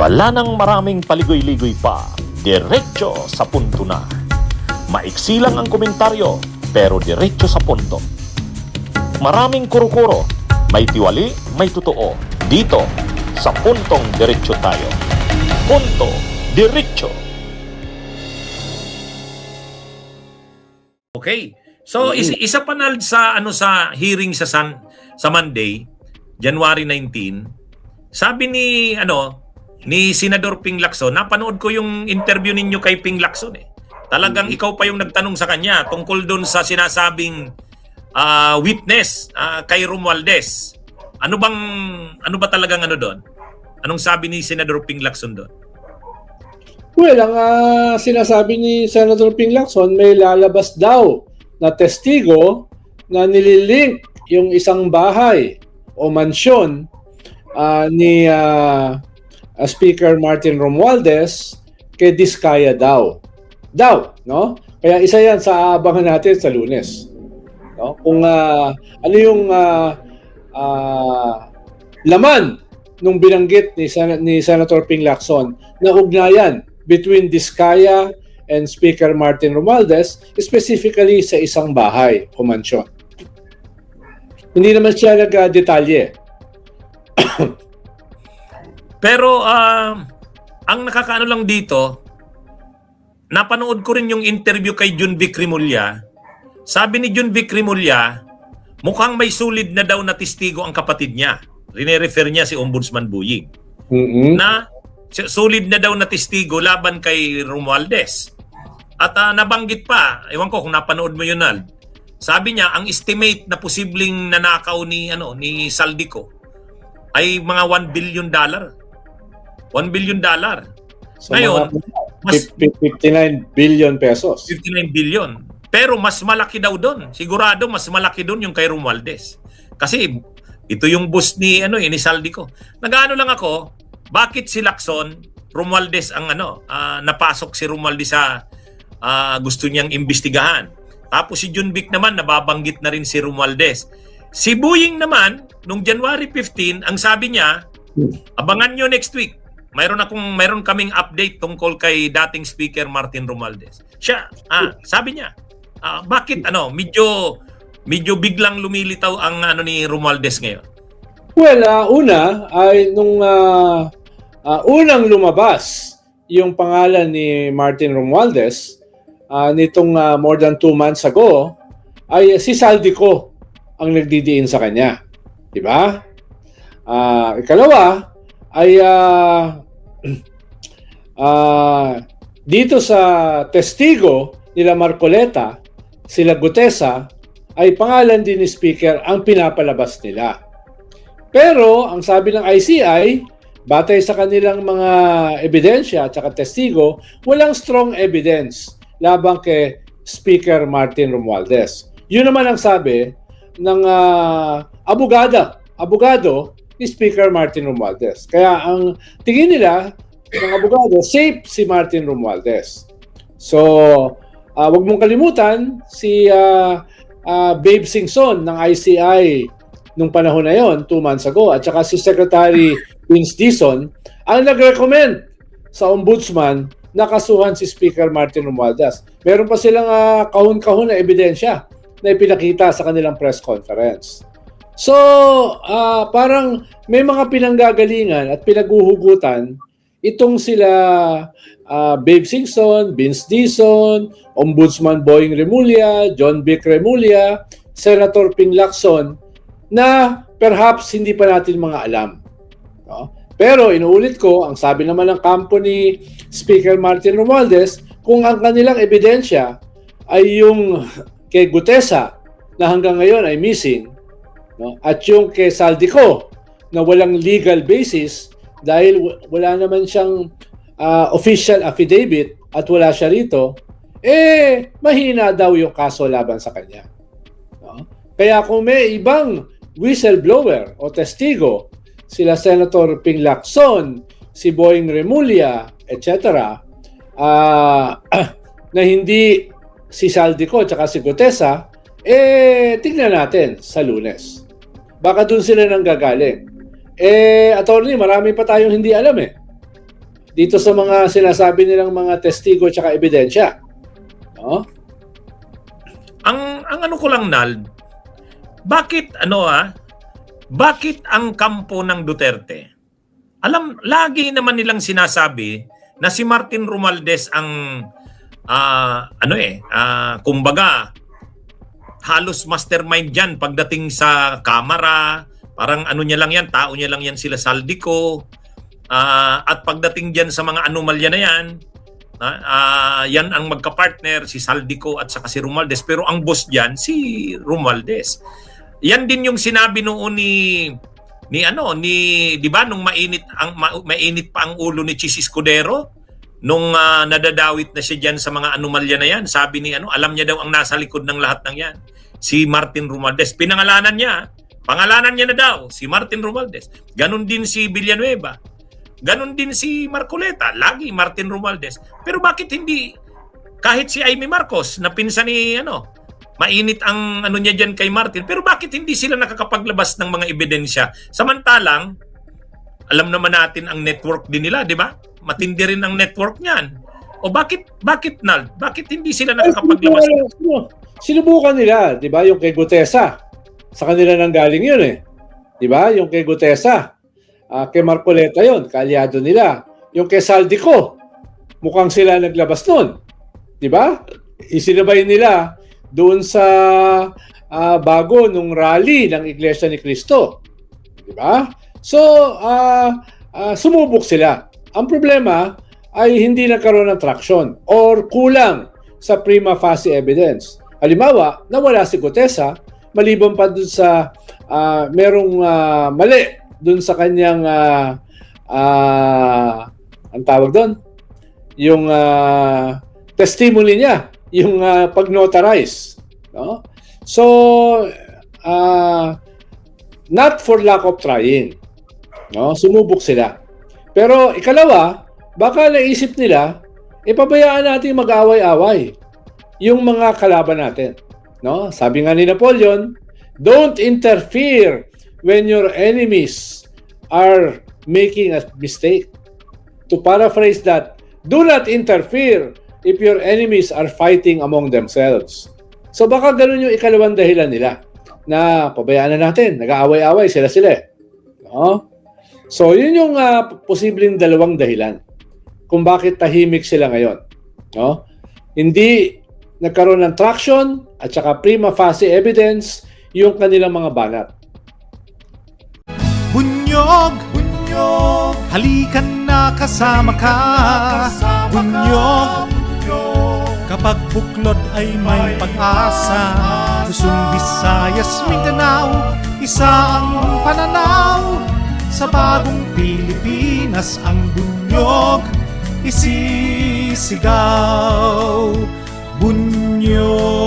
Wala nang maraming paligoy-ligoy pa, diretso sa punto na. Maiksi lang ang komentaryo, pero diretso sa punto. Maraming kuro-kuro, may tiwali, may totoo. Dito, sa Puntong Diretso tayo. Punto Diretso. Okay. So isa pa na sa sa hearing sa Monday, January 19, sabi ni Senador Ping Lacson, napanood ko yung interview ninyo kay Ping Lacson eh. Talagang ikaw pa yung nagtanong sa kanya tungkol doon sa sinasabing witness kay Romualdez. Ano ba talagang doon? Anong sabi ni Senador Ping Lacson doon? Well, ang sinasabi ni Senator Ping Lacson, may lalabas daw na testigo na nililink yung isang bahay o mansyon ni Speaker Martin Romualdez kay Diskaya daw. No? Kaya isa yan sa abangan natin sa Lunes. No? Kung ano yung laman nung binanggit ni Senator Ping Lacson na ugnayan between Diskaya and Speaker Martin Romualdez, specifically sa isang bahay o mansyon. Hindi naman siya nag-detalye. Pero ang nakakaano lang dito, napanood ko rin yung interview kay Junvic Rimulya. Sabi ni Junvic Rimulya, mukhang may sulid na daw na testigo ang kapatid niya. Rine-refer niya si Ombudsman Buying. Na solid na daw na testigo laban kay Romualdez. At nabanggit pa, ewan ko kung napanood mo yun, Nald. Sabi niya, ang estimate na posibleng nanakaw ni Saldico ay mga $1 billion. $1 billion. So, ngayon, 59 billion pesos. 59 billion. Pero mas malaki daw doon. Sigurado mas malaki doon yung kay Romualdez. Kasi ito yung boss ni ni Saldico. Nag-ano lang ako, bakit si Lacson, Romualdez ang napasok si Romualdez sa gusto niyang imbestigahan. Tapos si Junvic naman nababanggit na rin si Romualdez. Si Buying naman nung January 15, ang sabi niya, abangan nyo next week. Mayroon kaming update tungkol kay dating Speaker Martin Romualdez. Siya, sabi niya, bakit medyo biglang lumilitaw ang ni Romualdez ngayon? Well, una ay nung unang lumabas yung pangalan ni Martin Romualdez nitong more than 2 months ago ay si Saldico ang nagdidiin sa kanya. Di ba? Ikalawa ay dito sa testigo nila Marcoleta, sila Gutesa, ay pangalan din ni Speaker ang pinapalabas nila. Pero ang sabi ng ICI, batay sa kanilang mga ebidensya at saka testigo, walang strong evidence labang kay Speaker Martin Romualdez. Yun naman ang sabi ng abogado ni Speaker Martin Romualdez. Kaya ang tingin nila ng abogado, safe si Martin Romualdez. So, wag mong kalimutan si Babe Singson ng ICI nung panahon na yon, 2 months ago, at saka si Secretary Vince Dizon ang nag-recommend sa Ombudsman na kasuhan si Speaker Martin Romualdez. Meron pa silang kahon-kahon na ebidensya na ipinakita sa kanilang press conference. So, parang may mga pinanggagalingan at pinaguhugutan itong sila Babe Singson, Vince Dizon, Ombudsman Boying Rimulya, John Vic Rimulya, Senator Ping Lacson, na perhaps hindi pa natin mga alam. No? Pero inuulit ko, ang sabi naman ng kampo ni Speaker Martin Romualdez, kung ang kanilang ebidensya ay yung kay Gutesa na hanggang ngayon ay missing, no? At yung kay Saldico na walang legal basis dahil wala naman siyang official affidavit at wala siya rito, mahina daw yung kaso laban sa kanya. No? Kaya kung may ibang whistleblower o testigo, sila Senator Ping Lacson, si Boying Rimulya, etc., na hindi si Saldico at si Gutesa, tingnan natin sa Lunes. Baka dun sila nang gagaling. Attorney, marami pa tayong hindi alam eh. dito sa mga sinasabi nilang mga testigo at ebidensya. No? Ang ano ko lang, Nald, bakit bakit ang kampo ng Duterte, lagi naman nilang sinasabi na si Martin Romualdez ang kumbaga halos mastermind dyan pagdating sa kamera, parang ano niya lang yan, tao niya lang yan sila Saldico, at pagdating dyan sa mga anomalya na yan, yan ang magka-partner, si Saldico at saka si Romualdez, pero ang boss dyan si Romualdez. Yan din yung sinabi noon ni di ba nung mainit pa ang ulo ni Chis Escudero nung nadadawit na siya diyan sa mga anomalya na yan. Sabi ni alam niya daw ang nasa likod ng lahat ng yan, si Martin Romualdez. Pangalanan niya na daw si Martin Romualdez. Ganon din si Villanueva. Ganon din si Marcoleta, lagi Martin Romualdez. Pero bakit hindi kahit si Amy Marcos na pinsan ni mainit ang niya diyan kay Martin, pero bakit hindi sila nakakapaglabas ng mga ebidensya? Samantalang alam naman natin ang network din nila, di ba? Matindi rin ang network niyan. O bakit Nald? Bakit hindi sila nakakapaglabas? Sinubukan nila, di ba? Yung kay Gutesa. Sa kanila nang galing yun eh. Di ba? Yung kay Gutesa. Kay Marcoleta yun, kaalyado nila. Yung kay Saldico, mukhang sila naglabas nun. Di ba? Isinabay nila doon sa bago nung rally ng Iglesia ni Cristo. Di ba? So, sumubok sila. Ang problema ay hindi nagkaroon ng traction or kulang sa prima facie evidence. Halimbawa, nawala si Gutesa, maliban pa doon sa merong mali doon sa kanyang ang tawag doon, yung testimony niya, yung pag-notarize. No? So, not for lack of trying. No? Sumubok sila. Pero ikalawa, baka naisip nila, ipabayaan natin mag-away-away yung mga kalaban natin. No? Sabi nga ni Napoleon, don't interfere when your enemies are making a mistake. To paraphrase that, do not interfere if your enemies are fighting among themselves. So baka ganun yung ikalawang dahilan nila na pabayaan na natin, nag-aaway-away sila-sila. No? So yun yung posibleng dalawang dahilan kung bakit tahimik sila ngayon. No? Hindi nagkaroon ng traction at saka prima facie evidence yung kanilang mga banat. Bunyog, bunyog, halikan na kasama ka. Bunyog, kapag buklod ay may pag-asa. Luzon, Visayas, Mindanao, isa ang pananaw. Sa bagong Pilipinas ang bunyog isisigaw. Bunyog.